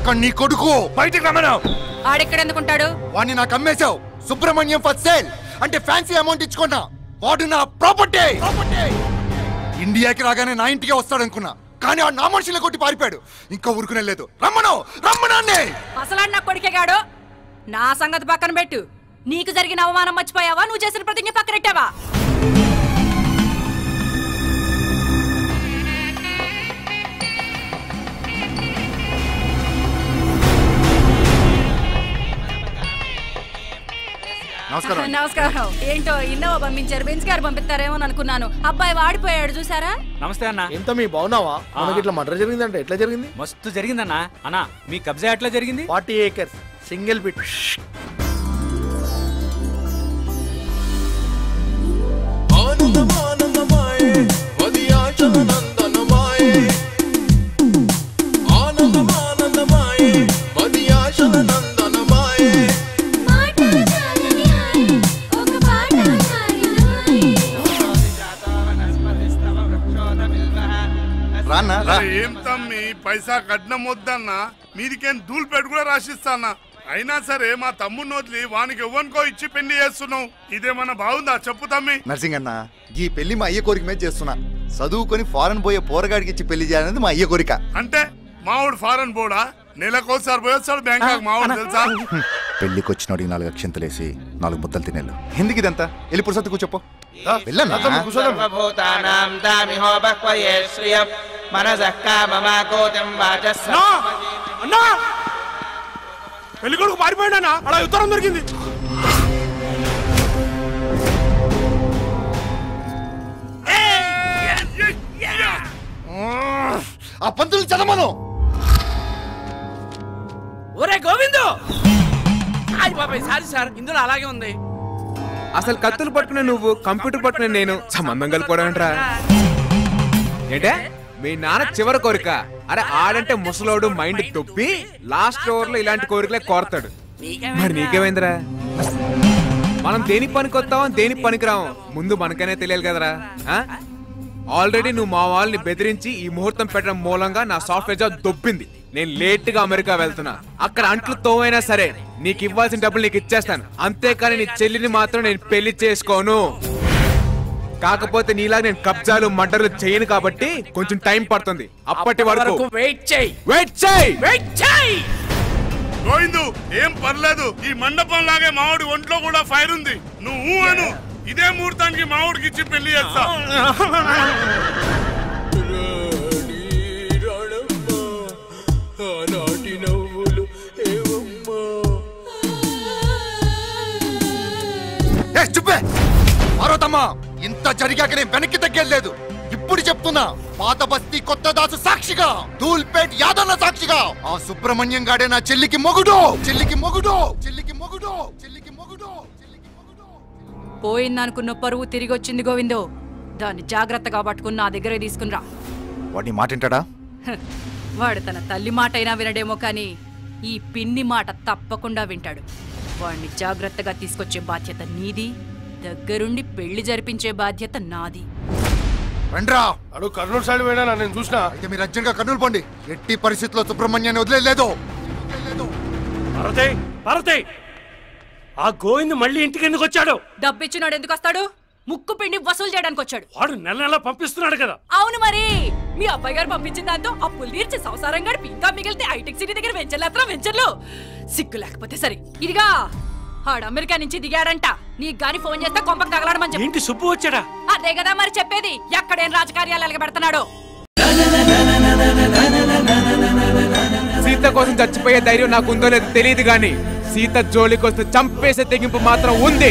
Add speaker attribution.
Speaker 1: ఎక్కడ నీ కొడుకు?
Speaker 2: బయటికి రమ్మను.
Speaker 3: ఆడెక్కడ ఎందుకుంటాడు?
Speaker 1: వాడిని నాకు అమ్మేశావు. సుబ్రహ్మణ్యం ఫర్ సేల్ అంటే ఫ్యాన్సీ అమౌంట్ ఇచ్చుకున్నా. వాడు నా ప్రాపర్టీ. ఇండియాకి రాగానే నా ఇంటికే వస్తాడనుకున్నా, కానీ ఆ నా మనుషులు కొట్టి పారిపోయాడు. ఇంకా ఊరుకునే లేదు. రమ్మను రమ్మనాన్ని.
Speaker 3: అసలు నా కొడుకేగాడు. నా సంగతి పక్కన పెట్టు. నీకు జరిగిన అవమానం మర్చిపోయావా? నువ్వు చేసిన ప్రతిజ్ఞ పక్కనెట్టావా? నమస్కారం. ఏంటో ఇన్నోవా పంపించారు, బెంచ్ కారు పంపిస్తారేమో అనుకున్నాను. అబ్బాయి వాడిపోయాడు చూసారా?
Speaker 4: నమస్తే అన్న.
Speaker 5: ఎంత మీ బాగున్నావా? మనకి ఇట్లా మర్డర్ జరిగిందంటే ఎట్లా జరిగింది?
Speaker 4: మస్తు జరిగిందన్న. అన్న మీ కబ్జా ఎట్లా జరిగింది?
Speaker 5: 40 acres సింగిల్ బిట్.
Speaker 6: ఏం తమ్మి పైసా కట్నం వద్దన్నా, మీదికేం ధూళి పెట్టి కూడా రాసిస్తానా. అయినా సరే మా తమ్ముడిని వదిలి వానికి ఎవ్వనికో ఇచ్చి పెళ్లి చేస్తున్నావు. ఇదేమన్నా బాగుందా చెప్పు తమ్మి?
Speaker 1: నర్సింగన్న, ఈ పెళ్లి మా అయ్య కోరిక మీద చేస్తున్నా. చదువుకొని ఫారెన్ పోయే పోరగాడికి ఇచ్చి పెళ్లి చేయాలనేది మా అయ్య కోరిక.
Speaker 6: అంటే మావుడు ఫారెన్ పోడా? నెలకోసారి పోయొస్తాడు బ్యాంకాక్ మావుడు తెలుసా?
Speaker 1: పెళ్లికి వచ్చినోడికి 4 అక్షంతలేసి 4 ముద్దలు తినేళ్ళు. ఎందుకు ఇదంతా? వెళ్ళి పురుషత్తు కూర్చోపో. వెళ్ళన్నా
Speaker 2: పెళ్లి కొడుకు పారిపోయాడా? అలా ఉత్తరం దొరికింది.
Speaker 1: ఆ పంతులు చదవను.
Speaker 7: ఒరే గోవిందు! అయ్య బాబాయ్, సారీ సార్, ఇందులో అలాగే ఉంది.
Speaker 8: అసలు కత్తులు పట్టుకునే నువ్వు, కంప్యూటర్ పట్టుకునే నేను సంబంధం కలుపుకోవడం ఏంట్రా? ఏంటే మీ నాన్న చివరి కోరిక? అరే ఆడంటే ముసలోడు మైండ్ తొప్పి లాస్ట్ ఓవర్ లో ఇలాంటి కోరికలే కోరతాడు. మరి నీకేమైందిరా? మనం దేనికి పనికొస్తాం, దేనికి పనికిరాం ముందు మనకనే తెలియాలి కదరా. ఆల్రెడీ నువ్వు మా వాళ్ళని బెదిరించి ఈ ముహూర్తం పెట్టడం మూలంగా నా సాఫ్ట్వేర్ జాబ్ దొబ్బింది. నేను లేట్ గా అమెరికా వెళ్తున్నా. అక్కడ అంట్లు తోవైనా సరే నీకు ఇవ్వాల్సిన డబ్బులు నీకు ఇచ్చేస్తాను. అంతేకాని నీ చెల్లిని మాత్రం నేను పెళ్లి చేసుకోను. కాకపోతే నీలా నేను కబ్జాలు మర్డర్లు చేయను కాబట్టి కొంచెం టైం పడుతుంది. అప్పటి వరకు
Speaker 7: వెయిట్ చేయి.
Speaker 6: గోవిందు ఏం పర్లేదు, ఈ మండపం లాగే మావుడి ఒంట్లో కూడా ఫైర్ ఉంది. నువ్వు అను, ఇదే ముహూర్తానికి మావుడికి ఇచ్చి పెళ్లి చేస్తా.
Speaker 1: పార్వతమ్మా, ఇంత జరిగాక నేను వెనక్కి తగ్గలేదు. ఇప్పుడు చెప్తున్నా, పాత బస్తీ కొత్త దాసు సాక్షిగా, ధూల్పేట్ యాదన్న సాక్షిగా, ఆ సుబ్రహ్మణ్యం గాడే నా చెల్లికి మొగుడు.
Speaker 3: పోయిందనుకున్న పరువు తిరిగి వచ్చింది గోవిందో. దాన్ని జాగ్రత్తగా పట్టుకుని నా దగ్గరే తీసుకునిరా.
Speaker 1: వాడిని మాట వింటాడా?
Speaker 3: వాడు తన తల్లి మాట అయినా వినడేమో కానీ ఈ పిన్ని మాట తప్పకుండా వింటాడు. వాడిని జాగ్రత్తగా తీసుకొచ్చే బాధ్యత నీది, దగ్గరుండి పెళ్లి జరిపించే బాధ్యత నాది.
Speaker 1: రండ్రా.
Speaker 5: అడు కర్నూలు సైడ్ పోయినా నేను చూసినా.
Speaker 1: అయితే మీరు అర్జెంట్గా కర్నూలు పోండి. ఎట్టి పరిస్థితుల్లో సుబ్రహ్మణ్యాన్ని వదిలేదు.
Speaker 2: ఆ గోవింద్ మళ్ళీ ఇంటికి ఎందుకు వచ్చాడు?
Speaker 3: డబ్బిచ్చినాడు ఎందుకు వస్తాడు? ముక్కు పిండి వసూలు చేయడానికి వచ్చాడు.
Speaker 2: వాడు నెల నెల పంపిస్తున్నాడు కదా.
Speaker 3: అవును మరి, మీ అబ్బాయి గారు పంపించిన దాంతో అప్పులు తీర్చి సంసారం గడిపి ఇంకా మిగిలితే హైటెక్ సిటీ దగ్గర వెంచర్లు సిగ్గు లేకపోతే సరే. ఇదిగా ఆడు అమెరికా నుంచి దిగాడంట. నీకు గాని ఫోన్ చేస్తే కొంపకు తగలడమని చెప్పి.
Speaker 2: ఏంటి సుబ్బు వచ్చాడా?
Speaker 3: అదే కదా మరి చెప్పేది. ఎక్కడేం రాజకార్యాలు పెడుతున్నాడో.
Speaker 8: సీత కోసం చచ్చిపోయే ధైర్యం నాకు ఉందో లేదో తెలియదు గాని సీత జోలికి వస్తే చంపేసే తెగింపు మాత్రం ఉంది.